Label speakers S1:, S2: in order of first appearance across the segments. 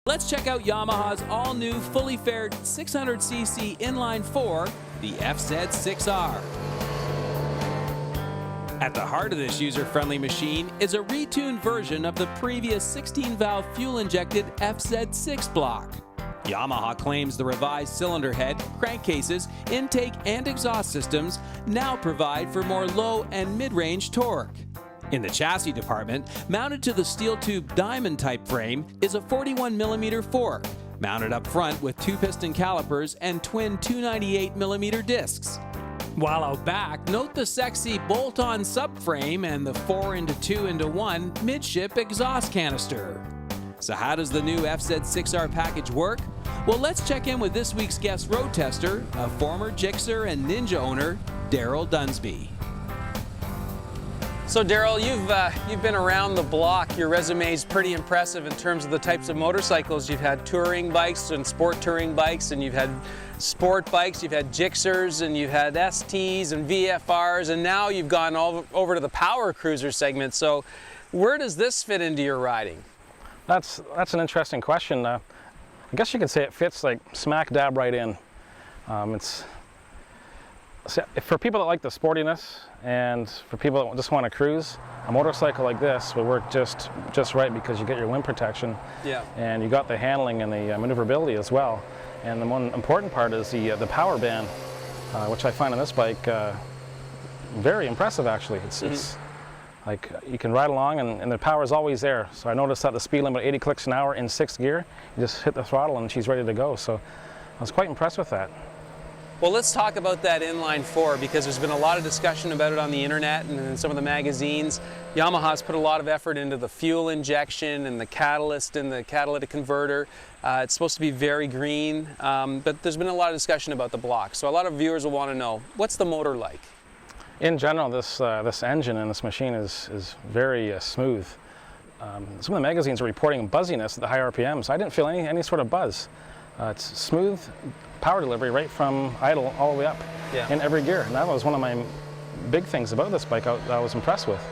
S1: Let's check out Yamaha's all-new, fully fared 600cc inline 4, the FZ6R. At the heart of this user-friendly machine is a retuned version of the previous 16-valve fuel-injected FZ6 block. Yamaha claims the revised cylinder head, crankcases, intake, and exhaust systems now provide for more low and mid-range torque. In the chassis department, mounted to the steel tube diamond type frame is a 41mm fork, mounted up front with 2-piston calipers and twin 298mm discs. While out back, note the sexy bolt-on subframe and the 4x2x1 midship exhaust canister. So how does the new FZ6R package work? Well, let's check in with this week's guest road tester, a former Gixxer and Ninja owner, Daryl Dunsby.
S2: So Daryl, you've been around the block. Your resume is pretty impressive in terms of the types of motorcycles. You've had touring bikes and sport touring bikes, and you've had sport bikes, you've had Gixxers, and you've had STs and VFRs, and now you've gone over to the power cruiser segment. So where does this fit into your riding?
S3: That's an interesting question. I guess you could say it fits like smack dab right in. For people that like the sportiness and for people that just want to cruise, a motorcycle like this would work just right because you get your wind protection, and you got the handling and the maneuverability as well. And the one important part is the power band, which I find on this bike very impressive actually. It's like you can ride along and the power is always there. So I noticed that the speed limit 80 clicks an hour in 6th gear, you just hit the throttle and she's ready to go. So I was quite impressed with that.
S2: Well, let's talk about that inline 4 because there's been a lot of discussion about it on the internet and in some of the magazines. Yamaha's put a lot of effort into the fuel injection and the catalyst and the catalytic converter. It's supposed to be very green, but there's been a lot of discussion about the block. So a lot of viewers will want to know, what's the motor like?
S3: In general, this engine and this machine is very smooth. Some of the magazines are reporting buzziness at the high RPMs. I didn't feel any sort of buzz. It's smooth power delivery right from idle all the way up in every gear. And that was one of my big things about this bike that I was impressed with.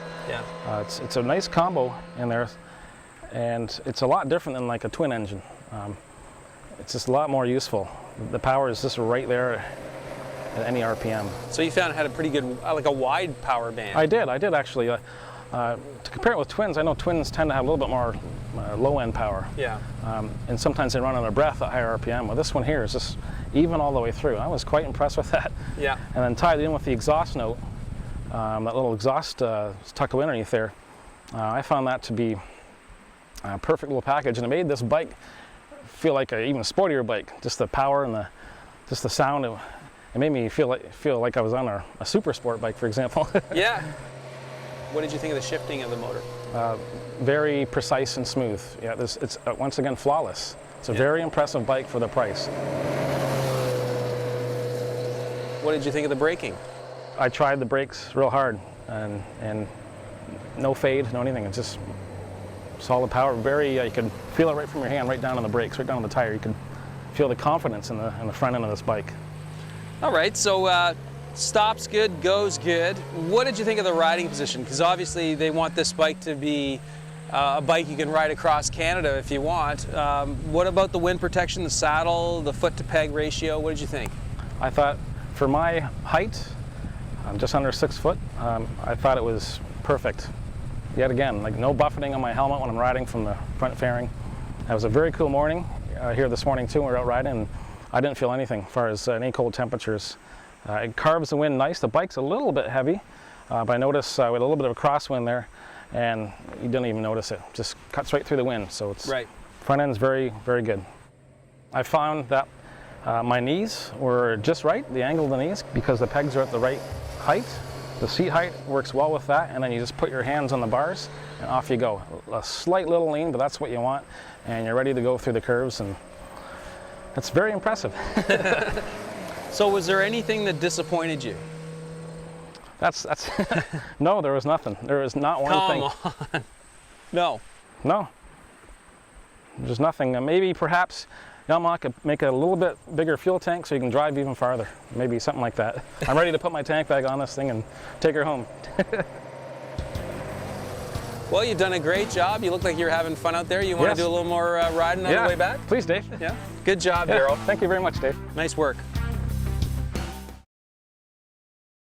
S3: It's a nice combo in there, and it's a lot different than like a twin engine. It's just a lot more useful. The power is just right there at any RPM.
S2: So you found it had a pretty good, like a wide power band.
S3: I did actually. To compare it with twins, I know twins tend to have a little bit more low-end power. And sometimes they run out of breath at higher RPM. Well, this one here is just even all the way through. I was quite impressed with that. And then tied in with the exhaust note, that little exhaust tucked away underneath there, I found that to be a perfect little package, and it made this bike feel like an even sportier bike. Just the power and just the sound. It made me feel like I was on a super sport bike, for example.
S2: What did you think of the shifting of the motor?
S3: Very precise and smooth. It's once again flawless. It's a very impressive bike for the price.
S2: What did you think of the braking?
S3: I tried the brakes real hard, and no fade, no anything. It's just solid power. You could feel it right from your hand, right down on the brakes, right down on the tire. You can feel the confidence in the front end of this bike.
S2: All right, so stops good, goes good. What did you think of the riding position? Because obviously they want this bike to be a bike you can ride across Canada if you want. What about the wind protection, the saddle, the foot to peg ratio? What did you think?
S3: I thought for my height, I'm just under 6 foot, I thought it was perfect. Yet again, like no buffeting on my helmet when I'm riding from the front fairing. It was a very cool morning here this morning too. We were out riding and I didn't feel anything as far as any cold temperatures. It carves the wind nice. The bike's a little bit heavy, but I noticed with a little bit of a crosswind there, and you didn't even notice it. Just cuts right through the wind, so it's front end's very, very good. I found that my knees were just right, the angle of the knees, because the pegs are at the right height. The seat height works well with that, and then you just put your hands on the bars, and off you go. A slight little lean, but that's what you want, and you're ready to go through the curves, and it's very impressive.
S2: So was there anything that disappointed you?
S3: No, there was nothing. There was not one thing.
S2: Come on. No.
S3: No. There's nothing. Maybe perhaps Yamaha could make a little bit bigger fuel tank so you can drive even farther. Maybe something like that. I'm ready to put my tank bag on this thing and take her home.
S2: Well, you've done a great job. You look like you're having fun out there. You want
S3: Yes.
S2: to do a little more riding on the way back?
S3: Please, Dave.
S2: Yeah. Good job,
S3: Yeah.
S2: Daryl.
S3: Thank you very much, Dave.
S2: Nice work.